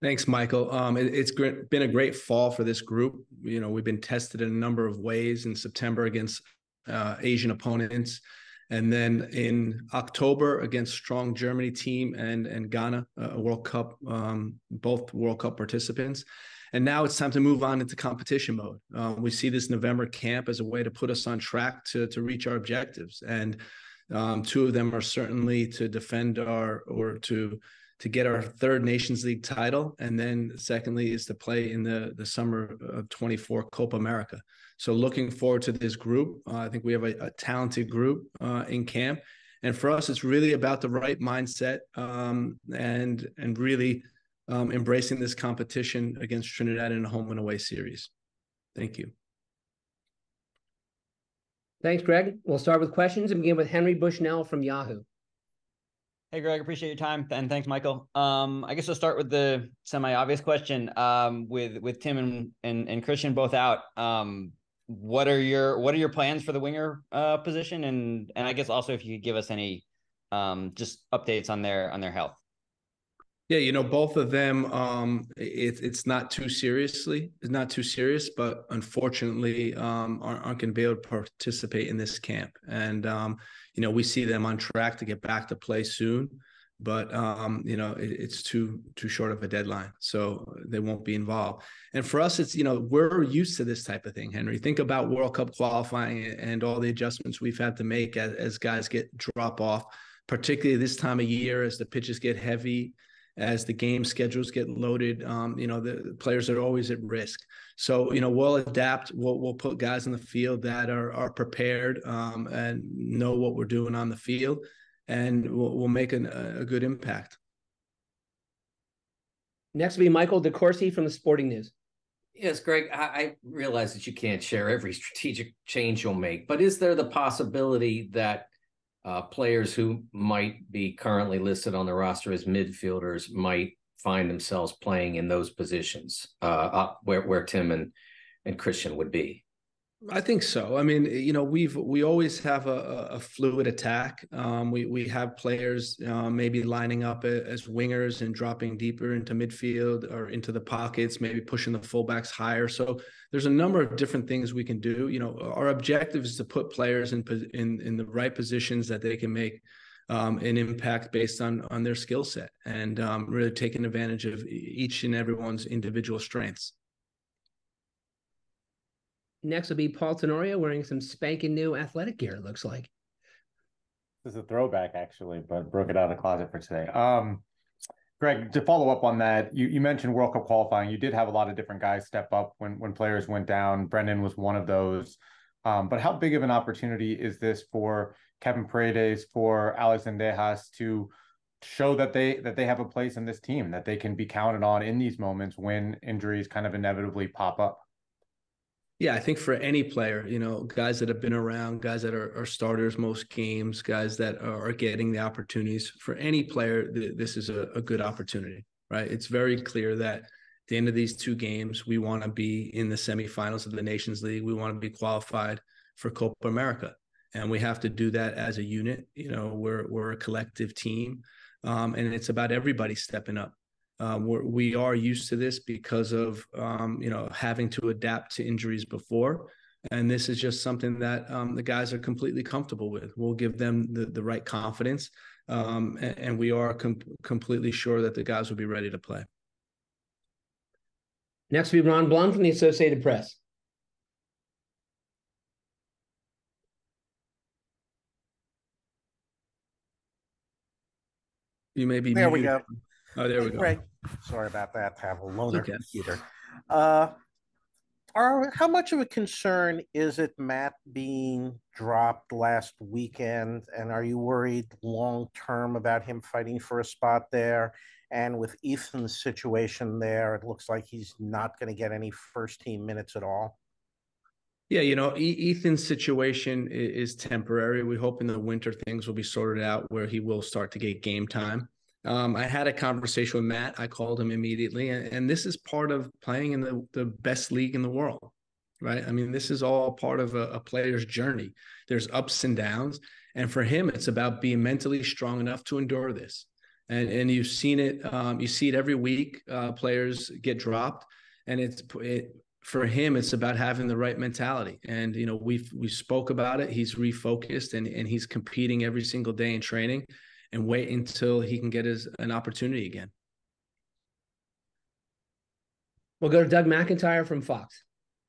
Thanks, Michael. It's been a great fall for this group. We've been tested in a number of ways in September against Asian opponents, and then in October against strong Germany team and Ghana, a World Cup, both World Cup participants. And now it's time to move on into competition mode. We see this November camp as a way to put us on track to reach our objectives. And two of them are certainly to defend to get our third Nations League title. And then secondly is to play in the summer of 24 Copa America. So looking forward to this group. I think we have a talented group in camp. And for us, it's really about the right mindset and really embracing this competition against Trinidad in a home and away series. Thank you. Thanks, Greg. We'll start with questions and begin with Henry Bushnell from Yahoo. Hey, Greg, appreciate your time. And thanks, Michael. I guess I'll start with the semi-obvious question. With Tim and Christian both out, what are your plans for the winger position? And I guess also if you could give us any just updates on their health. Yeah, both of them, it's not too serious, but unfortunately aren't going to be able to participate in this camp. And, we see them on track to get back to play soon, but, it's too short of a deadline. So they won't be involved. And for us, it's, we're used to this type of thing, Henry. Think about World Cup qualifying and all the adjustments we've had to make as guys get drop off, particularly this time of year as the pitches get heavy, as the game schedules get loaded. The players are always at risk. So, we'll adapt. We'll put guys in the field that are prepared and know what we're doing on the field, and we'll make a good impact. Next will be Michael DeCourcy from the Sporting News. Yes, Greg, I realize that you can't share every strategic change you'll make, but is there the possibility that players who might be currently listed on the roster as midfielders might find themselves playing in those positions where Tim and Christian would be? I think so. I mean, we always have a fluid attack. We have players maybe lining up as wingers and dropping deeper into midfield or into the pockets, maybe pushing the fullbacks higher. So there's a number of different things we can do. Our objective is to put players in the right positions that they can make an impact based on their skill set and really taking advantage of each and everyone's individual strengths. Next will be Paul Tenorio wearing some spanking new athletic gear, it looks like. This is a throwback, actually, but broke it out of the closet for today. Greg, to follow up on that, you mentioned World Cup qualifying. You did have a lot of different guys step up when players went down. Brendan was one of those. But how big of an opportunity is this for Kevin Paredes, for Alex Zendejas to show that they have a place in this team, that they can be counted on in these moments when injuries kind of inevitably pop up? Yeah, I think for any player, guys that have been around, guys that are starters most games, guys that are getting the opportunities, for any player, this is a good opportunity, right? It's very clear that at the end of these two games, we want to be in the semifinals of the Nations League. We want to be qualified for Copa America. And we have to do that as a unit. We're a collective team, and it's about everybody stepping up. We are used to this because of, having to adapt to injuries before. And this is just something that the guys are completely comfortable with. We'll give them the right confidence. And we are completely sure that the guys will be ready to play. Next will be Ron Blum from the Associated Press. You may be there muted. We go. Oh, there we go. Greg, sorry about that. I have a loaner computer. Okay. How much of a concern is it Matt being dropped last weekend? And are you worried long term about him fighting for a spot there? And with Ethan's situation there, it looks like he's not going to get any first team minutes at all. Yeah, Ethan's situation is temporary. We hope in the winter things will be sorted out where he will start to get game time. I had a conversation with Matt. I called him immediately, and this is part of playing in the best league in the world, right? I mean, this is all part of a player's journey. There's ups and downs, and for him, it's about being mentally strong enough to endure this. and you've seen it. You see it every week. Players get dropped, and for him, it's about having the right mentality. And we spoke about it. He's refocused, and he's competing every single day in training, and wait until he can get an opportunity again. We'll go to Doug McIntyre from Fox.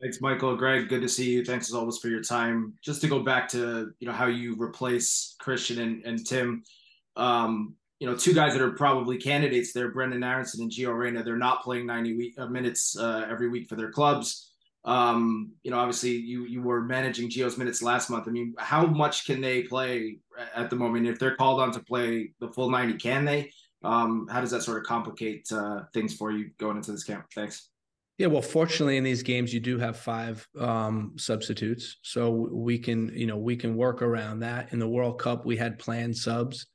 Thanks, Michael. Greg, good to see you. Thanks as always for your time. Just to go back to how you replace Christian and Tim. Two guys that are probably candidates there, Brendan Aronson and Gio Reyna. They're not playing 90 minutes every week for their clubs. Obviously you were managing Gio's minutes last month. I mean, how much can they play at the moment? If they're called on to play the full 90, can they? How does that sort of complicate things for you going into this camp? Thanks. Yeah, well, fortunately in these games you do have 5 substitutes, so we can work around that. In the World Cup, we had planned subs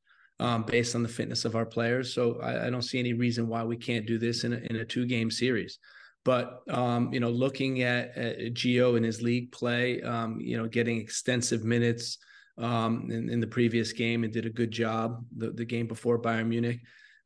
based on the fitness of our players. So I don't see any reason why we can't do this in a 2-game series. But looking at Gio in his league play, getting extensive minutes in the previous game, and did a good job the game before Bayern Munich.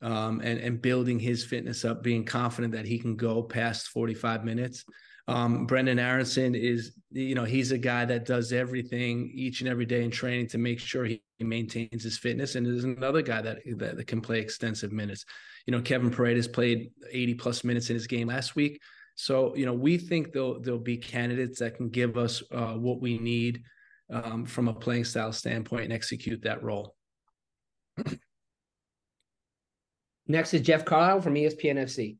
And building his fitness up, being confident that he can go past 45 minutes. Brendan Aronson is, he's a guy that does everything each and every day in training to make sure he maintains his fitness. And there's another guy that can play extensive minutes. Kevin Paredes played 80 plus minutes in his game last week. So, we think there'll be candidates that can give us what we need from a playing style standpoint and execute that role. Next is Jeff Carlisle from ESPN FC.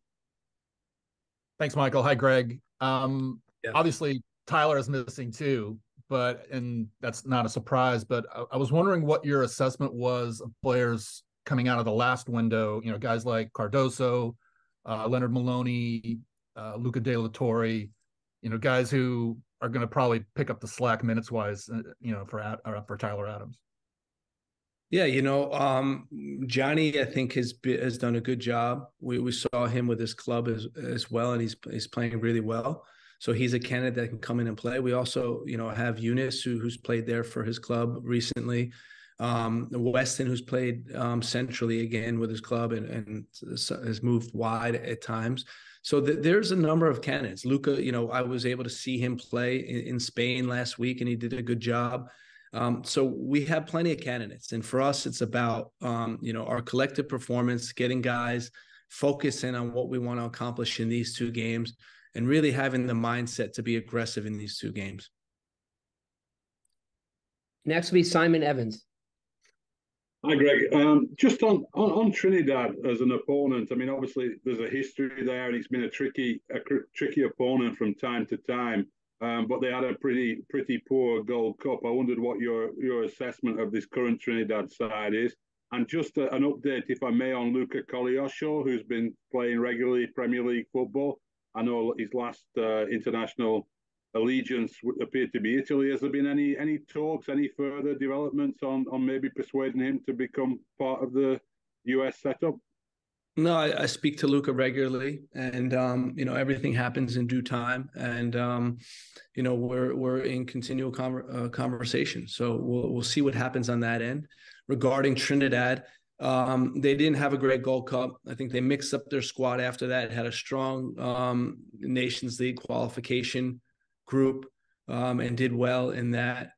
Thanks, Michael. Hi, Greg. Obviously, Tyler is missing too, and that's not a surprise. But I was wondering what your assessment was of players coming out of the last window. Guys like Cardoso, Leonard Maloney, Luca De La Torre. Guys who are going to probably pick up the slack minutes wise. For Tyler Adams. Yeah, Johnny, I think has done a good job. We saw him with his club as well, and he's playing really well. So he's a candidate that can come in and play. We also, have Eunice who's played there for his club recently. Weston, who's played centrally again with his club and has moved wide at times. So there's a number of candidates. Luca, I was able to see him play in Spain last week, and he did a good job. So we have plenty of candidates, and for us, it's about, our collective performance, getting guys focusing on what we want to accomplish in these 2 games, and really having the mindset to be aggressive in these 2 games. Next will be Simon Evans. Hi, Greg. Just on Trinidad as an opponent, I mean, obviously there's a history there, and it's been a tricky opponent from time to time. But they had a pretty poor Gold Cup. I wondered what your assessment of this current Trinidad side is. And just an update, if I may, on Luca Coglioscio, who's been playing regularly Premier League football. I know his last international allegiance appeared to be Italy. Has there been any talks, any further developments on maybe persuading him to become part of the US setup? No, I speak to Luca regularly, and everything happens in due time, and we're in continual conversation. So we'll see what happens on that end. Regarding Trinidad, they didn't have a great Gold Cup. I think they mixed up their squad after that. Had a strong Nations League qualification group, and did well in that.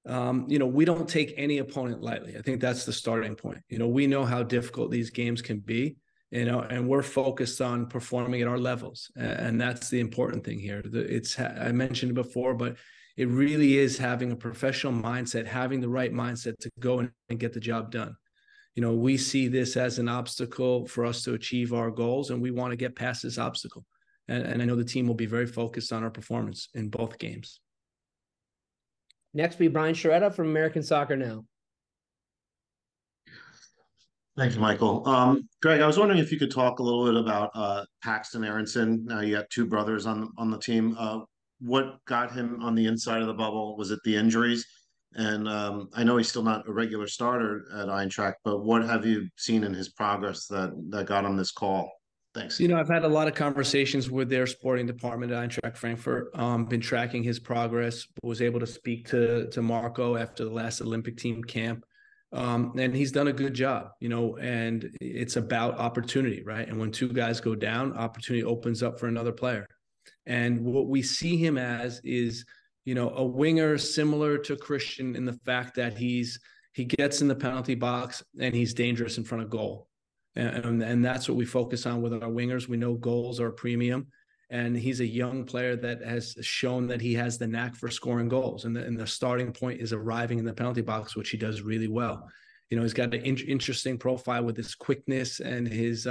We don't take any opponent lightly. I think that's the starting point. We know how difficult these games can be. And we're focused on performing at our levels. And that's the important thing here. I mentioned it before, but it really is having a professional mindset, having the right mindset to go and get the job done. We see this as an obstacle for us to achieve our goals, and we want to get past this obstacle. And I know the team will be very focused on our performance in both games. Next will be Brian Sciaretta from American Soccer Now. Thank you, Michael. Greg, I was wondering if you could talk a little bit about Paxton Aronson. Now you got 2 brothers on the team. What got him on the inside of the bubble? Was it the injuries? And I know he's still not a regular starter at Eintracht, but what have you seen in his progress that got him this call? Thanks. I've had a lot of conversations with their sporting department at Eintracht Frankfurt. Been tracking his progress. Was able to speak to Marco after the last Olympic team camp. And he's done a good job, and it's about opportunity, right? And when two guys go down, opportunity opens up for another player. And what we see him as is, a winger similar to Christian in the fact that he gets in the penalty box and he's dangerous in front of goal. And that's what we focus on with our wingers. We know goals are a premium, and he's a young player that has shown that he has the knack for scoring goals. And the starting point is arriving in the penalty box, which he does really well. He's got an interesting profile with his quickness and his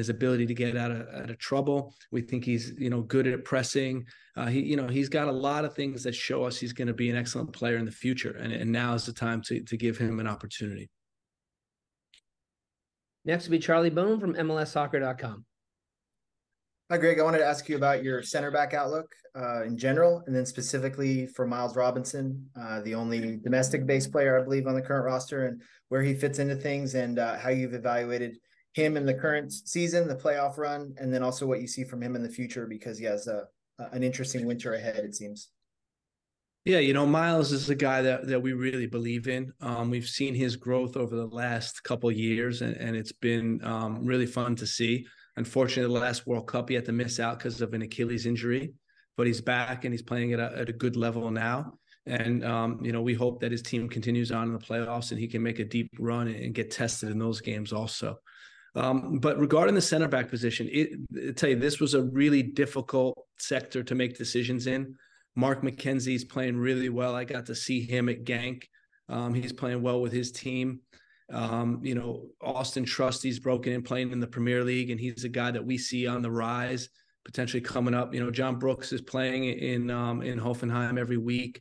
ability to get out of trouble. We think he's, good at pressing. He's got a lot of things that show us he's going to be an excellent player in the future. And now is the time to give him an opportunity. Next will be Charlie Bone from MLSsoccer.com. Hi, Greg. I wanted to ask you about your center back outlook in general, and then specifically for Miles Robinson, the only domestic-based player, I believe, on the current roster, and where he fits into things, and how you've evaluated him in the current season, the playoff run, and then also what you see from him in the future, because he has an interesting winter ahead, it seems. Yeah, Miles is a guy that we really believe in. We've seen his growth over the last couple of years, and it's been really fun to see. Unfortunately, the last World Cup, he had to miss out because of an Achilles injury, but he's back and he's playing at a good level now. And, we hope that his team continues on in the playoffs and he can make a deep run and get tested in those games also. But regarding the center back position, I tell you, this was a really difficult sector to make decisions in. Mark McKenzie's playing really well. I got to see him at Genk. He's playing well with his team. Austin Trusty's broken in, playing in the Premier League, and he's a guy that we see on the rise, potentially coming up. John Brooks is playing in Hoffenheim every week.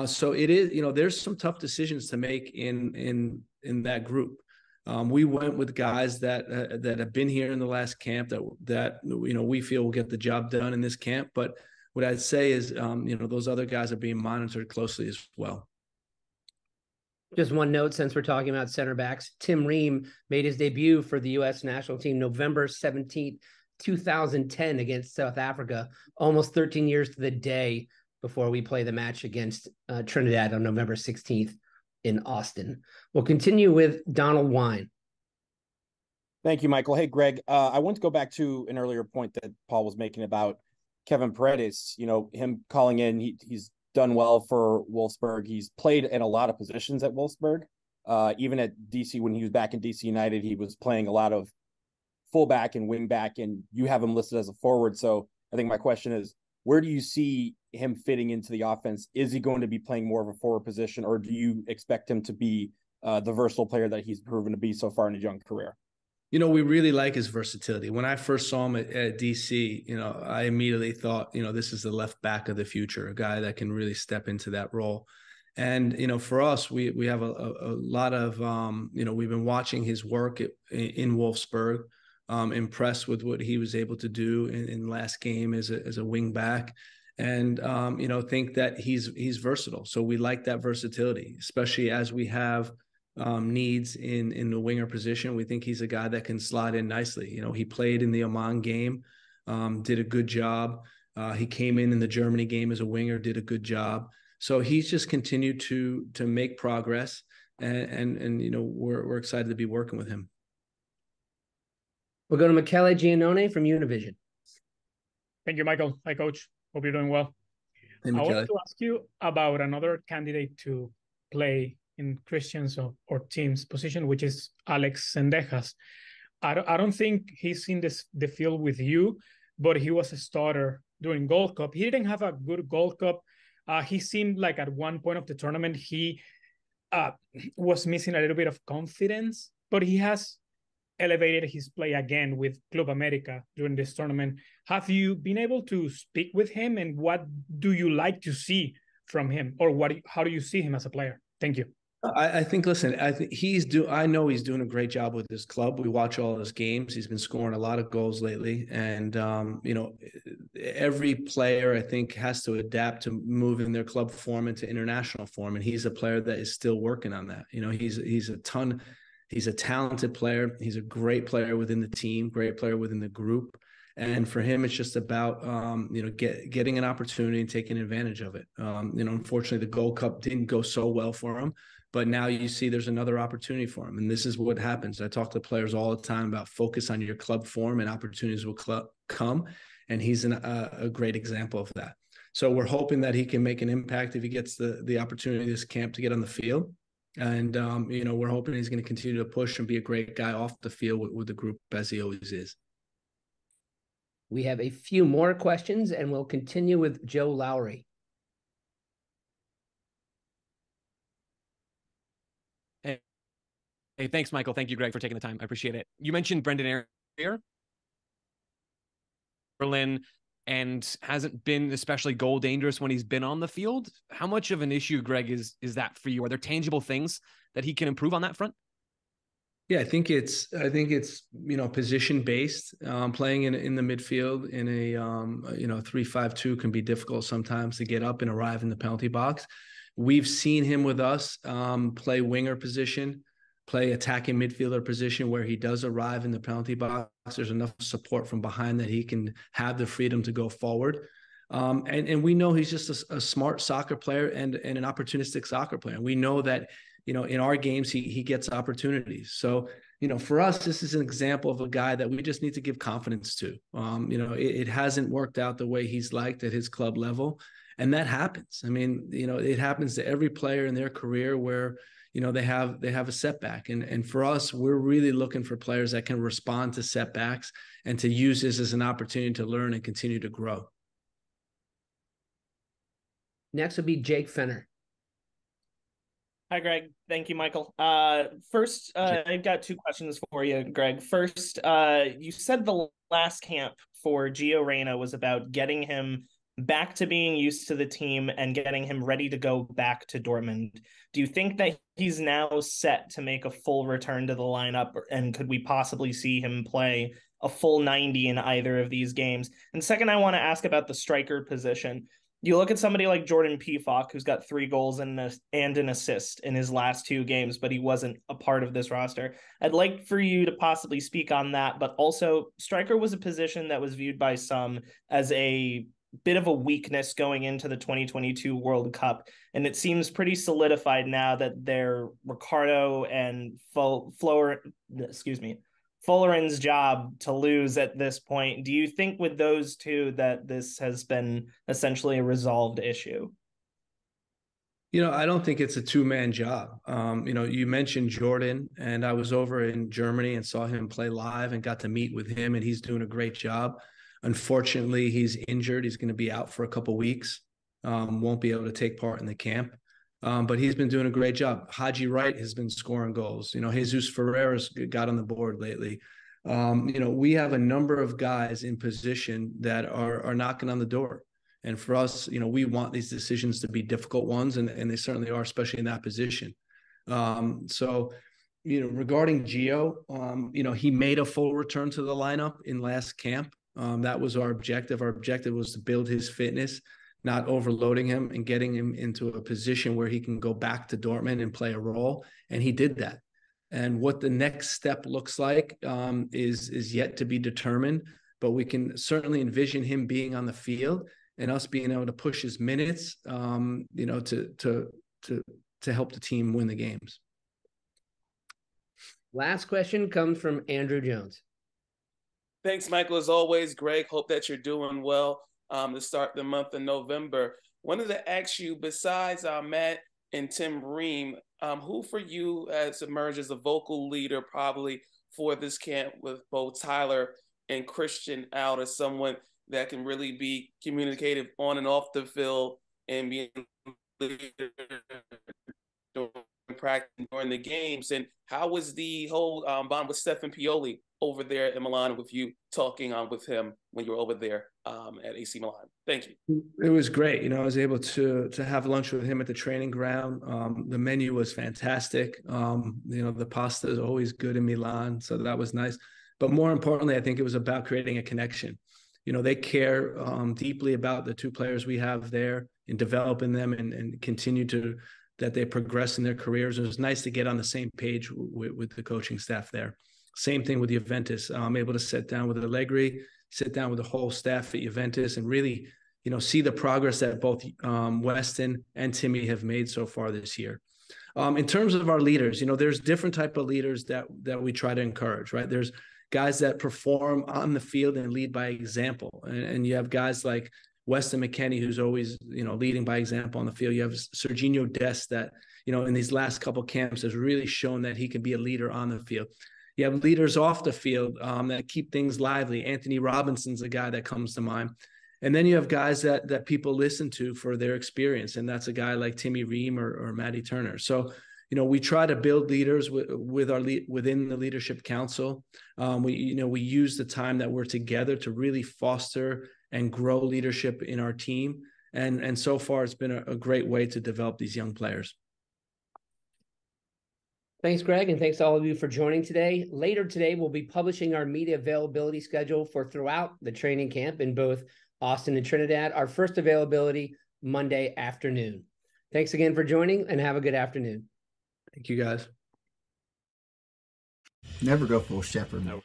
So it is, there's some tough decisions to make in that group. We went with guys that have been here in the last camp that we feel will get the job done in this camp. But what I'd say is, those other guys are being monitored closely as well. Just one note, since we're talking about center backs, Tim Ream made his debut for the U.S. national team November 17th, 2010 against South Africa, almost 13 years to the day before we play the match against Trinidad on November 16th in Austin. We'll continue with Donald Wine. Thank you, Michael. Hey, Greg, I want to go back to an earlier point that Paul was making about Kevin Paredes, him calling in, he's done well for Wolfsburg. He's played in a lot of positions at Wolfsburg. Even at DC, when he was back in DC United, he was playing a lot of fullback and wing back, and you have him listed as a forward. So I think my question is, where do you see him fitting into the offense? Is he going to be playing more of a forward position, or do you expect him to be the versatile player that he's proven to be so far in his young career? We really like his versatility. When I first saw him at DC, I immediately thought, this is the left back of the future, a guy that can really step into that role. And, for us, we have a lot of, we've been watching his work in Wolfsburg, impressed with what he was able to do in last game as a wing back, and, think that he's versatile. So we like that versatility, especially as we have needs in the winger position. We think he's a guy that can slide in nicely. He played in the Oman game, did a good job. He came in the Germany game as a winger, did a good job. So he's just continued to make progress, and we're excited to be working with him. We'll go to Michele Giannone from Univision. Thank you, Michael. Hi, Coach. Hope you're doing well. Hey, I wanted to ask you about another candidate to play in Christian's or team's position, which is Alex Sendejas. I don't think he's in the field with you, but he was a starter during Gold Cup. He didn't have a good Gold Cup. He seemed like at one point of the tournament, he was missing a little bit of confidence, but he has elevated his play again with Club America during this tournament. Have you been able to speak with him, and what do you like to see from him, or how do you see him as a player? Thank you. I think, listen, I know he's doing a great job with his club. We watch all his games. He's been scoring a lot of goals lately. And, every player, I think, has to adapt to moving their club form into international form. And he's a player that is still working on that. He's a talented player. He's a great player within the team, great player within the group. And for him, it's just about, getting an opportunity and taking advantage of it. Unfortunately, the Gold Cup didn't go so well for him. but now you see there's another opportunity for him. And this is what happens. I talk to players all the time about focus on your club form and opportunities will come. And he's a great example of that. So we're hoping that he can make an impact if he gets the opportunity this camp to get on the field. And, we're hoping he's going to continue to push and be a great guy off the field with the group as he always is. We have a few more questions and we'll continue with Joe Lowry. Hey, thanks, Michael. Thank you, Greg, for taking the time. I appreciate it. You mentioned Brendan Ayer, Berlin, and hasn't been especially goal dangerous when he's been on the field. How much of an issue, Greg, is that for you? Are there tangible things that he can improve on that front? Yeah, I think it's position based. Playing in the midfield in a 3-5-2 can be difficult sometimes to get up and arrive in the penalty box. We've seen him with us play winger position, play attacking midfielder position where he does arrive in the penalty box. There's enough support from behind that he can have the freedom to go forward. And we know he's just a smart soccer player and an opportunistic soccer player. And we know that, in our games, he gets opportunities. So, for us, this is an example of a guy that we just need to give confidence to. It hasn't worked out the way he's liked at his club level. And that happens. I mean, it happens to every player in their career where, they have a setback. And for us, we're really looking for players that can respond to setbacks and to use this as an opportunity to learn and continue to grow. Next will be Jake Fenner. Hi, Greg. Thank you, Michael. First, I've got two questions for you, Greg. First, you said the last camp for Gio Reyna was about getting him back to being used to the team and getting him ready to go back to Dortmund. Do you think that he's now set to make a full return to the lineup, and could we possibly see him play a full 90 in either of these games? And second, I want to ask about the striker position. You look at somebody like Jordan Pefok, who's got 3 goals and an assist in his last 2 games, but he wasn't a part of this roster. I'd like for you to possibly speak on that, but also striker was a position that was viewed by some as a bit of a weakness going into the 2022 World Cup. And it seems pretty solidified now that they're Ricardo and Fulleren's job to lose at this point. Do you think with those two that this has been essentially a resolved issue? I don't think it's a 2-man job. You mentioned Jordan, and I was over in Germany and saw him play live and got to meet with him, and he's doing a great job. Unfortunately, he's injured. He's going to be out for a couple of weeks. Won't be able to take part in the camp. But he's been doing a great job. Haji Wright has been scoring goals. Jesus Ferreira's got on the board lately. We have a number of guys in position that are knocking on the door. And for us, we want these decisions to be difficult ones, and they certainly are, especially in that position. So, regarding Gio, he made a full return to the lineup in last camp. That was our objective. Our objective was to build his fitness, not overloading him and getting him into a position where he can go back to Dortmund and play a role. And he did that. And what the next step looks like is yet to be determined, but we can certainly envision him being on the field and us being able to push his minutes, to help the team win the games. Last question comes from Andrew Jones. Thanks, Michael. As always, Greg, hope that you're doing well to start the month of November. Wanted to ask you, besides Matt and Tim Ream, who for you has emerged as a vocal leader probably for this camp with both Tyler and Christian out as someone that can really be communicative on and off the field and be practice during the games? And how was the whole bond with Stefan Pioli over there in Milan with you talking with him when you were over there at AC Milan? Thank you. It was great. I was able to have lunch with him at the training ground. The menu was fantastic. The pasta is always good in Milan, so that was nice. But more importantly, I think it was about creating a connection. They care deeply about the 2 players we have there and developing them and continue that they progress in their careers. It was nice to get on the same page with the coaching staff there. Same thing with Juventus. I'm able to sit down with Allegri, sit down with the whole staff at Juventus and really, see the progress that both Weston and Timmy have made so far this year. In terms of our leaders, there's different type of leaders that we try to encourage, right? There's guys that perform on the field and lead by example. And you have guys like Weston McKennie, who's always, leading by example on the field. You have Serginho Dest that, in these last couple camps has really shown that he can be a leader on the field. You have leaders off the field that keep things lively. Anthony Robinson's a guy that comes to mind. And then you have guys that people listen to for their experience. And that's a guy like Timmy Ream or Matty Turner. So, we try to build leaders within the leadership council. We use the time that we're together to really foster and grow leadership in our team. And so far, it's been a great way to develop these young players. Thanks, Gregg, and thanks to all of you for joining today. Later today, we'll be publishing our media availability schedule for throughout the training camp in both Austin and Trinidad. Our first availability Monday afternoon. Thanks again for joining, and have a good afternoon. Thank you, guys. Never go full shepherd. No.